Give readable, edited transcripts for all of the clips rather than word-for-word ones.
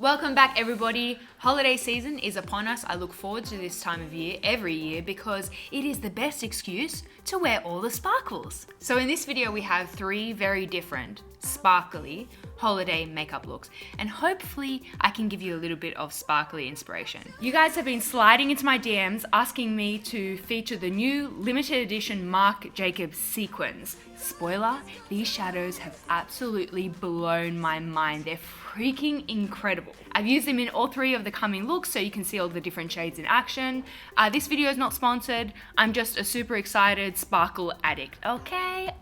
Welcome back everybody. Holiday season is upon us. I look forward to this time of year every year because it is the best excuse to wear all the sparkles. So in this video we have 3 very different, sparkly holiday makeup looks, and hopefully I can give you a little bit of sparkly inspiration. You guys have been sliding into my DMs asking me to feature the new limited edition Marc Jacobs Seequins. Spoiler, these shadows have absolutely blown my mind. They're freaking incredible. I've used them in all 3 of the coming looks so you can see all the different shades in action. This video is not sponsored. I'm just a super excited sparkle addict. Okay.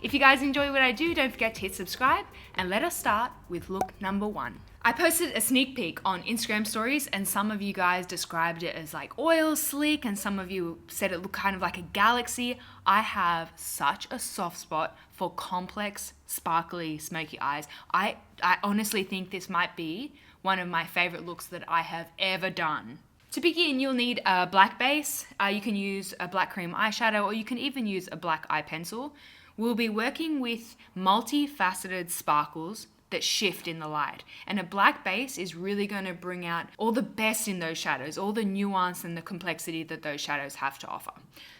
If you guys enjoy what I do, don't forget to hit subscribe, and let us start with look number 1. I posted a sneak peek on Instagram stories and some of you guys described it as like oil slick and some of you said it looked kind of like a galaxy. I have such a soft spot for complex, sparkly, smoky eyes. I honestly think this might be one of my favorite looks that I have ever done. To begin, you'll need a black base. You can use a black cream eyeshadow or you can even use a black eye pencil. We'll be working with multifaceted sparkles that shift in the light. And a black base is really going to bring out all the best in those shadows, all the nuance and the complexity that those shadows have to offer.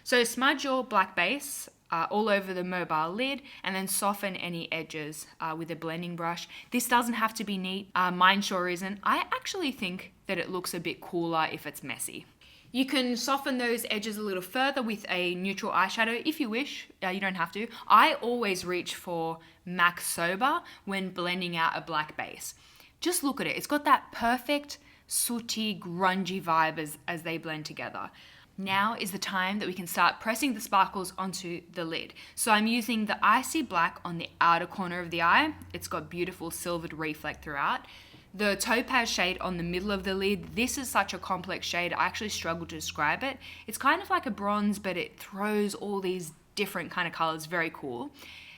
So smudge your black base all over the mobile lid and then soften any edges with a blending brush. This doesn't have to be neat. Mine sure isn't. I actually think that it looks a bit cooler if it's messy. You can soften those edges a little further with a neutral eyeshadow if you wish. You don't have to. I always reach for MAC Soba when blending out a black base. Just look at it. It's got that perfect sooty, grungy vibe as they blend together. Now is the time that we can start pressing the sparkles onto the lid. So I'm using the Icy Black on the outer corner of the eye. It's got beautiful silvered reflect throughout. The Topaz shade on the middle of the lid, this is such a complex shade, I actually struggle to describe it. It's kind of like a bronze, but it throws all these different kind of colors, very cool.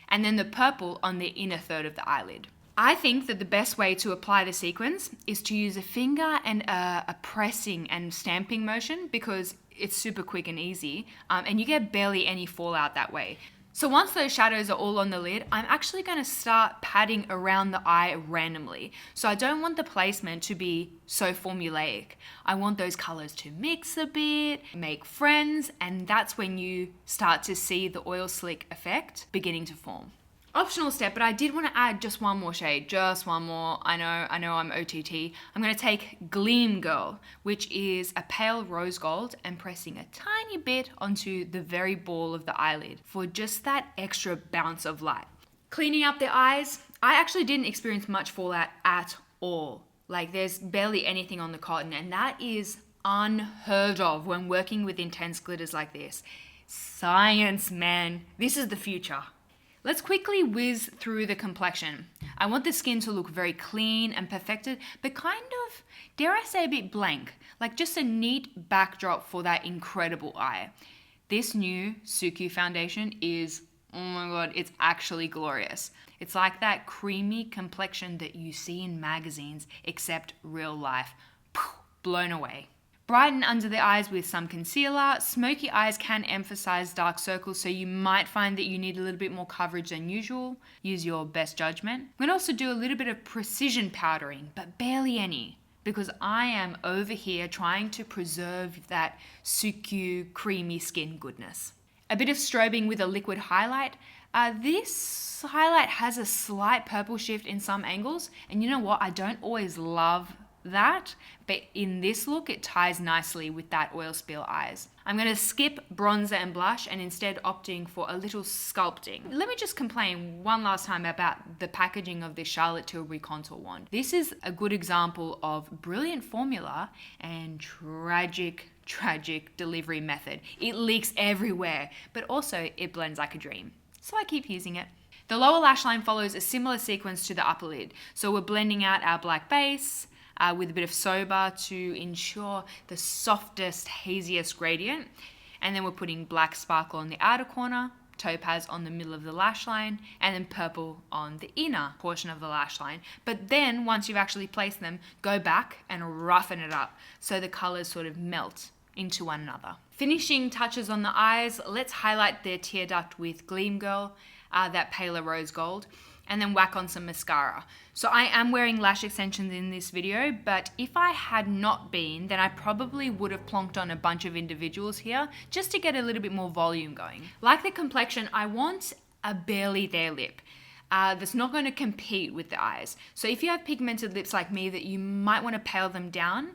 And then the purple on the inner third of the eyelid. I think that the best way to apply the sequins is to use a finger and a pressing and stamping motion because it's super quick and easy, and you get barely any fallout that way. So once those shadows are all on the lid, I'm actually going to start patting around the eye randomly. So I don't want the placement to be so formulaic. I want those colors to mix a bit, make friends, and that's when you start to see the oil slick effect beginning to form. Optional step, but I did want to add just one more shade, just one more. I know I'm OTT. I'm going to take Gleam Girl, which is a pale rose gold, and pressing a tiny bit onto the very ball of the eyelid for just that extra bounce of light. Cleaning up the eyes, I actually didn't experience much fallout at all. Like there's barely anything on the cotton, and that is unheard of when working with intense glitters like this. Science, man. This is the future. Let's quickly whiz through the complexion. I want the skin to look very clean and perfected, but kind of, dare I say, a bit blank, like just a neat backdrop for that incredible eye. This new SUQQU foundation is, oh my god, it's actually glorious. It's like that creamy complexion that you see in magazines, except real life. Blown away. Brighten under the eyes with some concealer. Smoky eyes can emphasize dark circles, so you might find that you need a little bit more coverage than usual. Use your best judgment. I'm going to also do a little bit of precision powdering, but barely any, because I am over here trying to preserve that SUQQU creamy skin goodness. A bit of strobing with a liquid highlight. This highlight has a slight purple shift in some angles, and you know what? I don't always love that, but in this look it ties nicely with that oil spill eyes. I'm going to skip bronzer and blush and instead opting for a little sculpting. Let me just complain one last time about the packaging of this Charlotte Tilbury contour wand. This is a good example of brilliant formula and tragic delivery method. It leaks everywhere, but also it blends like a dream. So I keep using it. The lower lash line follows a similar sequence to the upper lid. So we're blending out our black base, with a bit of Soba to ensure the softest, haziest gradient. And then we're putting black sparkle on the outer corner, Topaz on the middle of the lash line, and then purple on the inner portion of the lash line. But then, once you've actually placed them, go back and roughen it up so the colors sort of melt into one another. Finishing touches on the eyes, let's highlight their tear duct with Gleam Girl, that paler rose gold. and then whack on some mascara. So I am wearing lash extensions in this video, but if I had not been, then I probably would have plonked on a bunch of individuals here just to get a little bit more volume going. Like the complexion, I want a barely there lip. That's not going to compete with the eyes. So if you have pigmented lips like me, that you might want to pale them down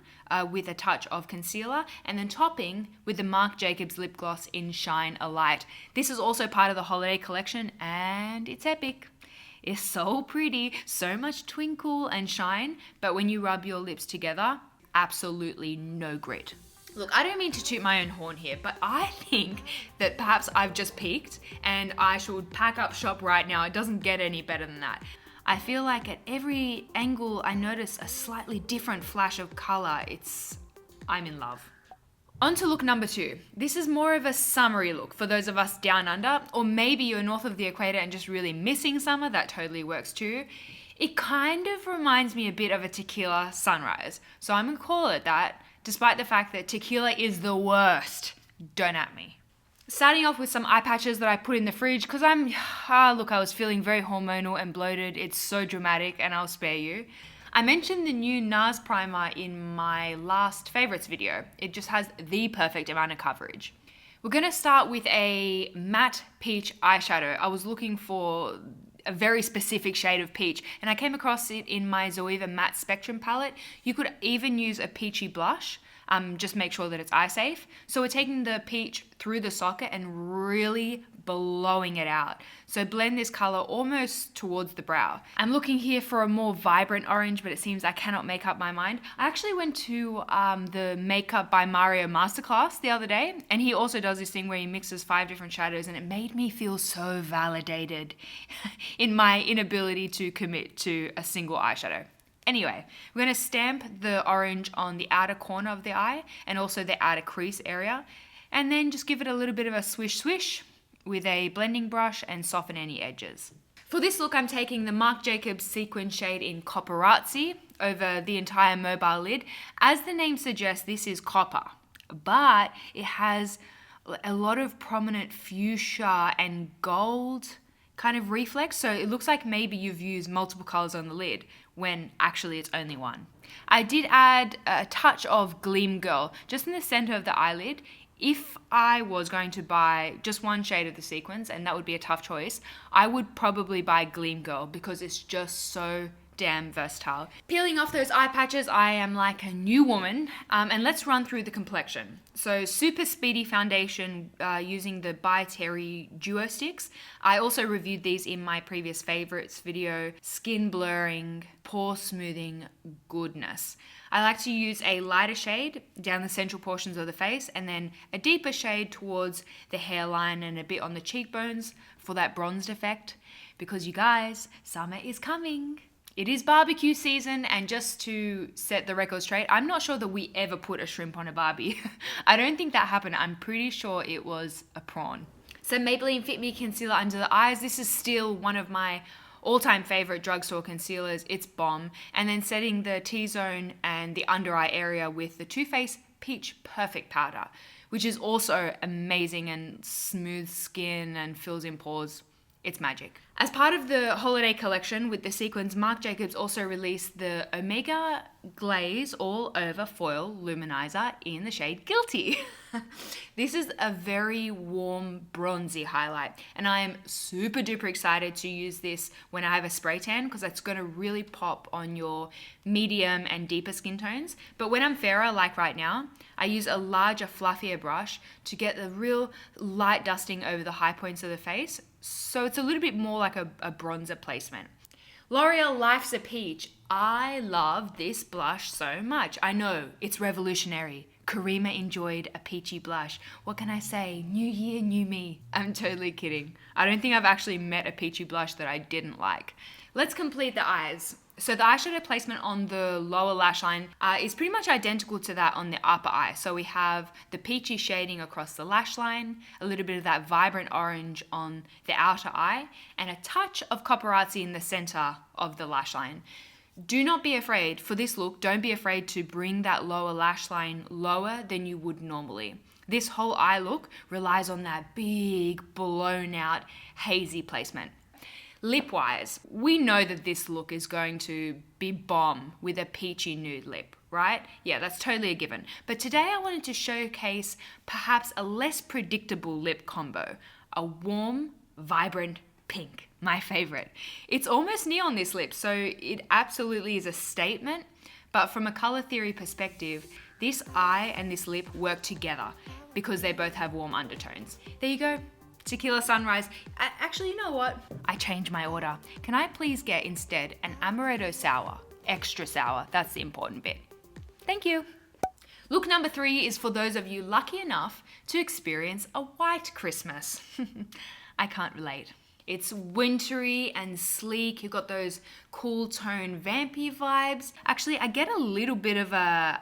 with a touch of concealer, and then topping with the Marc Jacobs lip gloss in Shine a Light. This is also part of the holiday collection, and it's epic. It's so pretty, so much twinkle and shine, but when you rub your lips together, absolutely no grit. Look, I don't mean to toot my own horn here, but I think that perhaps I've just peaked and I should pack up shop right now. It doesn't get any better than that. I feel like at every angle I notice a slightly different flash of color. I'm in love. On to look number 2. This is more of a summery look for those of us down under, or maybe you're north of the equator and just really missing summer. That totally works too. It kind of reminds me a bit of a Tequila Sunrise, so I'm gonna call it that, despite the fact that tequila is the worst. Don't at me. Starting off with some eye patches that I put in the fridge because I was feeling very hormonal and bloated. It's so dramatic, and I'll spare you. I mentioned the new NARS primer in my last favorites video. It just has the perfect amount of coverage. We're gonna start with a matte peach eyeshadow. I was looking for a very specific shade of peach, and I came across it in my Zoeva Matte Spectrum palette. You could even use a peachy blush, just make sure that it's eye safe. So we're taking the peach through the socket and really blowing it out. So blend this color almost towards the brow. I'm looking here for a more vibrant orange, but it seems I cannot make up my mind. I actually went to the Makeup by Mario masterclass the other day, and he also does this thing where he mixes 5 different shadows, and it made me feel so validated in my inability to commit to a single eyeshadow. Anyway, we're going to stamp the orange on the outer corner of the eye and also the outer crease area, and then just give it a little bit of a swish swish with a blending brush and soften any edges. For this look, I'm taking the Marc Jacobs Seequins shade in Copperazzi over the entire mobile lid. As the name suggests, this is copper, but it has a lot of prominent fuchsia and gold kind of reflex, so it looks like maybe you've used multiple colors on the lid when actually it's only one. I did add a touch of Gleam Girl just in the center of the eyelid. If I was going to buy just one shade of the Seequins, and that would be a tough choice, I would probably buy Gleam Girl because it's just so damn versatile. Peeling off those eye patches, I am like a new woman, and let's run through the complexion. So super speedy foundation using the By Terry Duo Sticks. I also reviewed these in my previous favorites video. Skin blurring, pore smoothing goodness. I like to use a lighter shade down the central portions of the face, and then a deeper shade towards the hairline and a bit on the cheekbones for that bronzed effect, because you guys, summer is coming. It is barbecue season, and just to set the record straight, I'm not sure that we ever put a shrimp on a Barbie. I don't think that happened. I'm pretty sure it was a prawn. So Maybelline Fit Me Concealer under the eyes. This is still one of my all-time favorite drugstore concealers. It's bomb. And then setting the T-zone and the under eye area with the Too Faced Peach Perfect Powder, which is also amazing and smooth skin and fills in pores. It's magic. As part of the holiday collection with the Seequins, Marc Jacobs also released the Omega Glaze All Over Foil Luminizer in the shade Guilty. This is a very warm, bronzy highlight, and I am super duper excited to use this when I have a spray tan because it's going to really pop on your medium and deeper skin tones. But when I'm fairer, like right now, I use a larger, fluffier brush to get the real light dusting over the high points of the face. So it's a little bit more like a bronzer placement. L'Oreal Life's a Peach. I love this blush so much. I know, it's revolutionary. Karima enjoyed a peachy blush. What can I say? New year, new me. I'm totally kidding. I don't think I've actually met a peachy blush that I didn't like. Let's complete the eyes. So the eyeshadow placement on the lower lash line is pretty much identical to that on the upper eye. So we have the peachy shading across the lash line, a little bit of that vibrant orange on the outer eye, and a touch of Copperazzi in the center of the lash line. Do not be afraid, for this look, don't be afraid to bring that lower lash line lower than you would normally. This whole eye look relies on that big, blown out, hazy placement. Lip-wise, we know that this look is going to be bomb with a peachy nude lip, right? Yeah, that's totally a given. But today I wanted to showcase perhaps a less predictable lip combo, a warm, vibrant pink, my favorite. It's almost neon, this lip, so it absolutely is a statement, but from a color theory perspective, this eye and this lip work together because they both have warm undertones. There you go. Tequila Sunrise. Actually, you know what? I changed my order. Can I please get instead an Amaretto Sour? Extra sour, that's the important bit. Thank you. Look number 3 is for those of you lucky enough to experience a white Christmas. I can't relate. It's wintry and sleek. You've got those cool tone vampy vibes. Actually, I get a little bit of a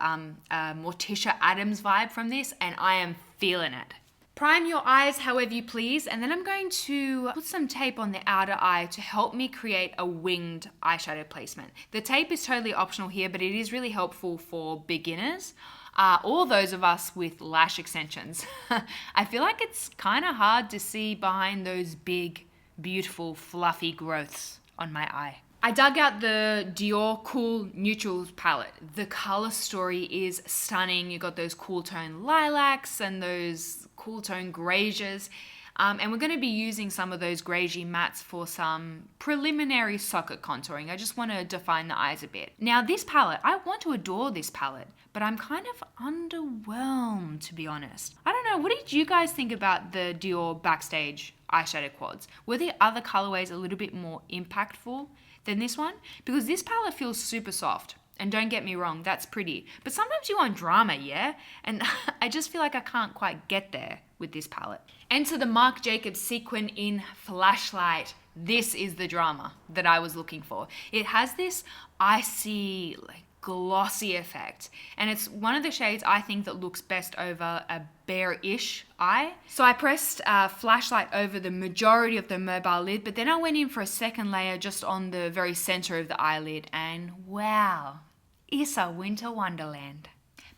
Morticia Addams vibe from this, and I am feeling it. Prime your eyes however you please, and then I'm going to put some tape on the outer eye to help me create a winged eyeshadow placement. The tape is totally optional here, but it is really helpful for beginners, or those of us with lash extensions. I feel like it's kind of hard to see behind those big, beautiful, fluffy growths on my eye. I dug out the Dior Cool Neutrals palette. The color story is stunning. You got those cool tone lilacs and those cool tone graziers. And we're going to be using some of those grazy mattes for some preliminary socket contouring. I just want to define the eyes a bit. Now this palette, I want to adore this palette, but I'm kind of underwhelmed, to be honest. I don't know, what did you guys think about the Dior Backstage eyeshadow quads? Were the other colorways a little bit more impactful than this one? Because this palette feels super soft. And don't get me wrong, that's pretty. But sometimes you want drama, yeah? And I just feel like I can't quite get there with this palette. Enter the Marc Jacobs Sequin in Flashlight. This is the drama that I was looking for. It has this icy, glossy effect. And it's one of the shades I think that looks best over a bare-ish eye. So I pressed Flashlight over the majority of the mobile lid, but then I went in for a second layer just on the very center of the eyelid, and wow, it's a winter wonderland.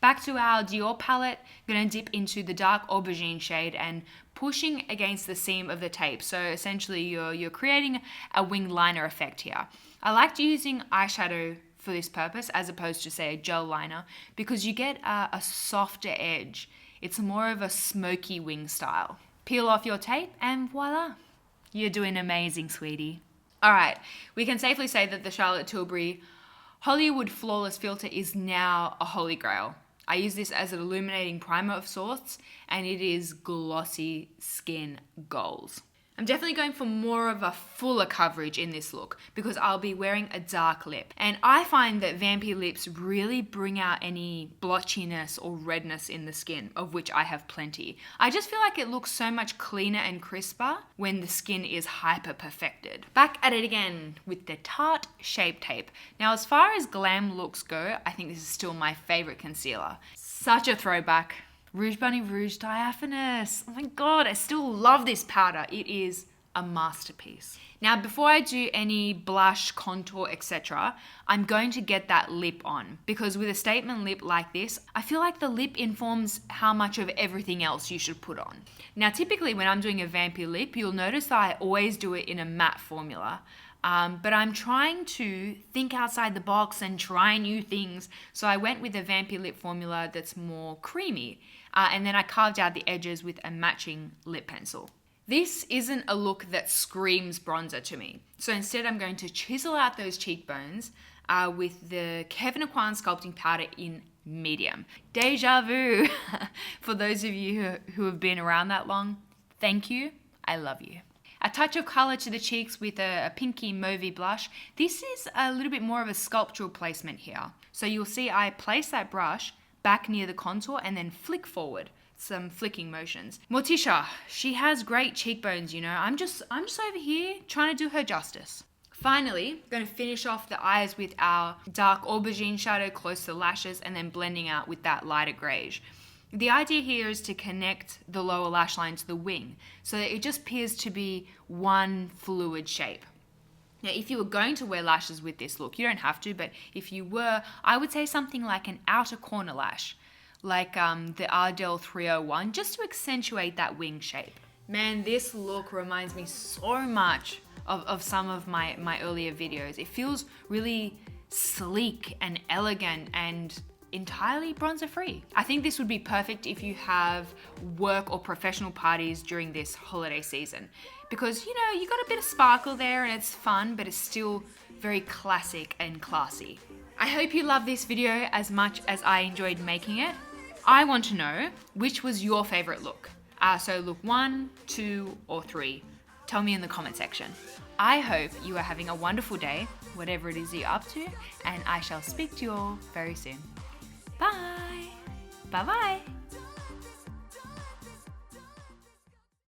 Back to our Dior palette, I'm gonna dip into the dark aubergine shade and pushing against the seam of the tape. So essentially you're creating a winged liner effect here. I liked using eyeshadow for this purpose as opposed to, say, a gel liner, because you get a softer edge. It's more of a smoky wing style. Peel off your tape and voila, you're doing amazing, sweetie. All right, we can safely say that the Charlotte Tilbury Hollywood Flawless Filter is now a holy grail. I use this as an illuminating primer of sorts, and it is glossy skin goals. I'm definitely going for more of a fuller coverage in this look because I'll be wearing a dark lip. And I find that vampy lips really bring out any blotchiness or redness in the skin, of which I have plenty. I just feel like it looks so much cleaner and crisper when the skin is hyper perfected. Back at it again with the Tarte Shape Tape. Now, as far as glam looks go, I think this is still my favorite concealer. Such a throwback. Rouge Bunny Rouge Diaphanous. Oh my god, I still love this powder. It is a masterpiece. Now, before I do any blush, contour, etc., I'm going to get that lip on, because with a statement lip like this, I feel like the lip informs how much of everything else you should put on. Now, typically when I'm doing a vampy lip, you'll notice that I always do it in a matte formula. But I'm trying to think outside the box and try new things. So I went with a vampy lip formula that's more creamy. And then I carved out the edges with a matching lip pencil. This isn't a look that screams bronzer to me. So instead I'm going to chisel out those cheekbones with the Kevyn Aucoin sculpting powder in medium. Deja vu. For those of you who have been around that long, thank you. I love you. A touch of color to the cheeks with a pinky mauvey blush. This is a little bit more of a sculptural placement here. So you'll see I place that brush back near the contour and then flick forward. Some flicking motions. Morticia, she has great cheekbones, you know. I'm just over here trying to do her justice. Finally, I'm going to finish off the eyes with our dark aubergine shadow close to the lashes and then blending out with that lighter greige. The idea here is to connect the lower lash line to the wing so that it just appears to be one fluid shape. Now, if you were going to wear lashes with this look, you don't have to, but if you were, I would say something like an outer corner lash, like the Ardell 301, just to accentuate that wing shape. Man, this look reminds me so much of some of my earlier videos. It feels really sleek and elegant and entirely bronzer free. I think this would be perfect if you have work or professional parties during this holiday season, because you know, you got a bit of sparkle there and it's fun, but it's still very classic and classy. I hope you love this video as much as I enjoyed making it. I want to know which was your favorite look. So look 1, 2, or 3. Tell me in the comment section. I hope you are having a wonderful day, whatever it is you're up to, and I shall speak to you all very soon. Bye! Bye-bye!